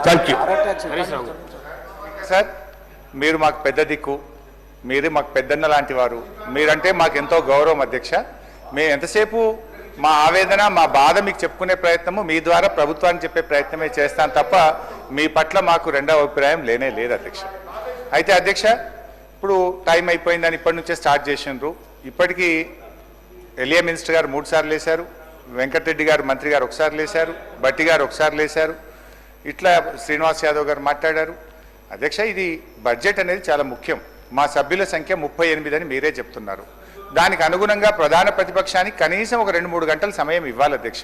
Thank you sir. మీరు మాకు పెద్ద దిక్కు, మీరు మాకు పెద్దన్న లాంటి వారు, మీరంటే మాకు ఎంతో గౌరవం అధ్యక్ష. మేము ఎంతసేపు మా ఆవేదన మా బాధ మీకు చెప్పుకునే ప్రయత్నము మీ ద్వారా ప్రభుత్వానికి చెప్పే ప్రయత్నమే చేస్తాను తప్ప మీ పట్ల మాకు రెండవ అభిప్రాయం లేనే లేదు అధ్యక్ష. అయితే అధ్యక్ష, ఇప్పుడు టైం అయిపోయిందని ఇప్పటి నుంచే స్టార్ట్ చేసిండ్రు. ఇప్పటికీ ఎలియా మినిస్టర్ గారు 3 సార్లు లేశారు, వెంకటరెడ్డి గారు మంత్రి గారు 1 సారి లేశారు, బట్టి గారు 1 సారి లేశారు, ఇట్లా శ్రీనివాస్ యాదవ్ గారు మాట్లాడారు. అధ్యక్ష, ఇది బడ్జెట్ అనేది చాలా ముఖ్యం. మా సభ్యుల సంఖ్య 38 అని మీరే చెప్తున్నారు. దానికి అనుగుణంగా ప్రధాన ప్రతిపక్షానికి కనీసం ఒక 2-3 గంటల సమయం ఇవ్వాలి అధ్యక్ష.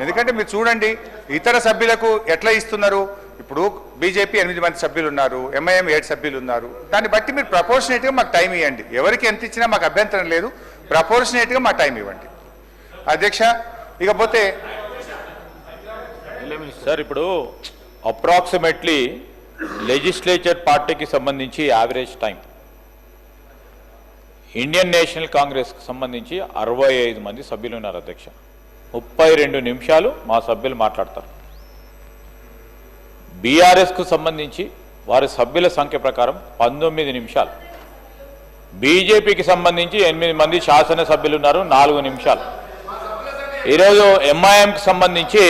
ఎందుకంటే మీరు చూడండి ఇతర సభ్యులకు ఎట్లా ఇస్తున్నారు. ఇప్పుడు బీజేపీ 8 మంది సభ్యులు ఉన్నారు, ఎంఐఎం 7 సభ్యులు ఉన్నారు. దాన్ని బట్టి మీరు ప్రపోర్షనేట్గా మాకు టైం ఇవ్వండి. ఎవరికి ఎంత ఇచ్చినా మాకు అభ్యంతరం లేదు, ప్రపోర్షనేట్గా మాకు టైం ఇవ్వండి అధ్యక్ష. ఇకపోతే సార్, ఇప్పుడు అప్రాక్సిమేట్లీ లెజిస్లేచర్ పార్టీకి సంబంధించి యావరేజ్ టైం, ఇండియన్ నేషనల్ కాంగ్రెస్కి సంబంధించి 65 మంది సభ్యులు ఉన్నారు అధ్యక్ష. 32 నిమిషాలు మా సభ్యులు మాట్లాడతారు. బీఆర్ఎస్కు సంబంధించి వారి సభ్యుల సంఖ్య ప్రకారం 19 నిమిషాలు. బీజేపీకి సంబంధించి 8 మంది శాసనసభ్యులు ఉన్నారు, 4 నిమిషాలు. ఈరోజు ఎంఐఎంకి సంబంధించి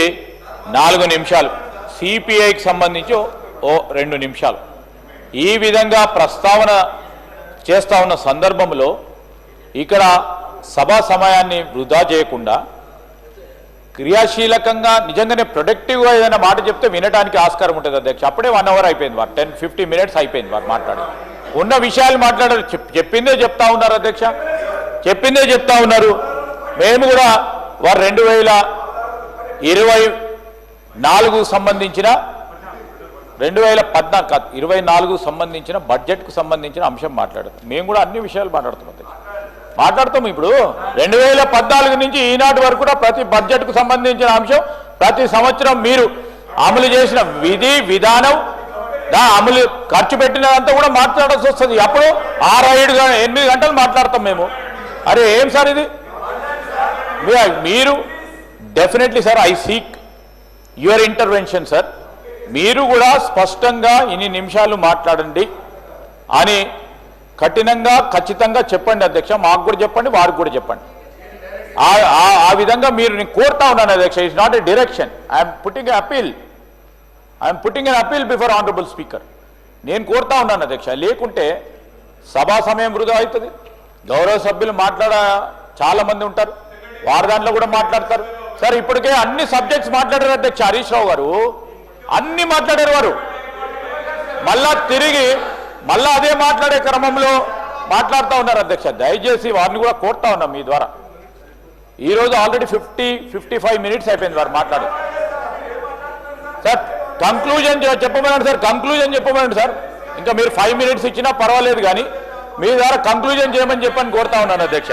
4 నిమిషాలు, సిపిఐకి సంబంధించి 2 నిమిషాలు. ఈ విధంగా ప్రస్తావన చేస్తూ ఉన్న సందర్భంలో ఇక్కడ సభా సమయాన్ని వృధా చేయకుండా క్రియాశీలకంగా నిజంగానే ప్రొడక్టివ్గా ఏదైనా మాట చెప్తే వినడానికి ఆస్కారం ఉంటుంది అధ్యక్ష. అప్పుడే 1 అవర్ అయిపోయింది, వారు 10-15 మినిట్స్ అయిపోయింది వారు మాట్లాడి ఉన్న విషయాలు మాట్లాడారు. చెప్పిందే చెప్తా ఉన్నారు అధ్యక్ష, చెప్పిందే చెప్తా ఉన్నారు. మేము కూడా వారు 2024 సంబంధించిన 2024 సంబంధించిన బడ్జెట్కు సంబంధించిన అంశం మాట్లాడతాం. మేము కూడా అన్ని విషయాలు మాట్లాడతాం. ఇప్పుడు 2014 నుంచి ఈనాటి వరకు కూడా ప్రతి బడ్జెట్కు సంబంధించిన అంశం ప్రతి సంవత్సరం మీరు అమలు చేసిన విధి విధానం అమలు ఖర్చు పెట్టినదంతా కూడా మాట్లాడాల్సి వస్తుంది. అప్పుడు 6-8 గంటలు మాట్లాడతాం మేము. అరే ఏం సార్ ఇది? మీరు definitely sir, I seek your intervention sir. మీరు కూడా స్పష్టంగా ఇన్ని నిమిషాలు మాట్లాడండి అని కఠినంగా ఖచ్చితంగా చెప్పండి అధ్యక్ష. మాకు కూడా చెప్పండి, వారికి కూడా చెప్పండి. ఆ విధంగా మీరు నేను కోరుతా ఉన్నాను అధ్యక్ష. It's not a direction. I'm putting an appeal before honourable speaker. నేను కోరుతా ఉన్నాను అధ్యక్ష. లేకుంటే సభా సమయం వృధా అవుతుంది. గౌరవ సభ్యులు చాలా మంది ఉంటారు, వారి దాంట్లో కూడా మాట్లాడతారు. సార్, ఇప్పటికే అన్ని సబ్జెక్ట్స్ మాట్లాడారు అధ్యక్ష. హరీష్ రావు గారు అన్ని మాట్లాడారు. వారు తిరిగి అదే మాట్లాడే క్రమంలో మాట్లాడుతూ ఉన్నారు అధ్యక్ష. దయచేసి వారిని కూడా కోరుతా ఉన్నాం మీ ద్వారా. ఈరోజు ఆల్రెడీ 55 మినిట్స్ అయిపోయింది వారు మాట్లాడి. సార్, కంక్లూజన్ చెప్పమనండి సార్, కంక్లూజన్ చెప్పమనండి సార్. ఇంకా మీరు 5 మినిట్స్ ఇచ్చినా పర్వాలేదు, కానీ మీ ద్వారా కంక్లూజన్ చేయమని చెప్పని కోరుతా ఉన్నాను అధ్యక్ష.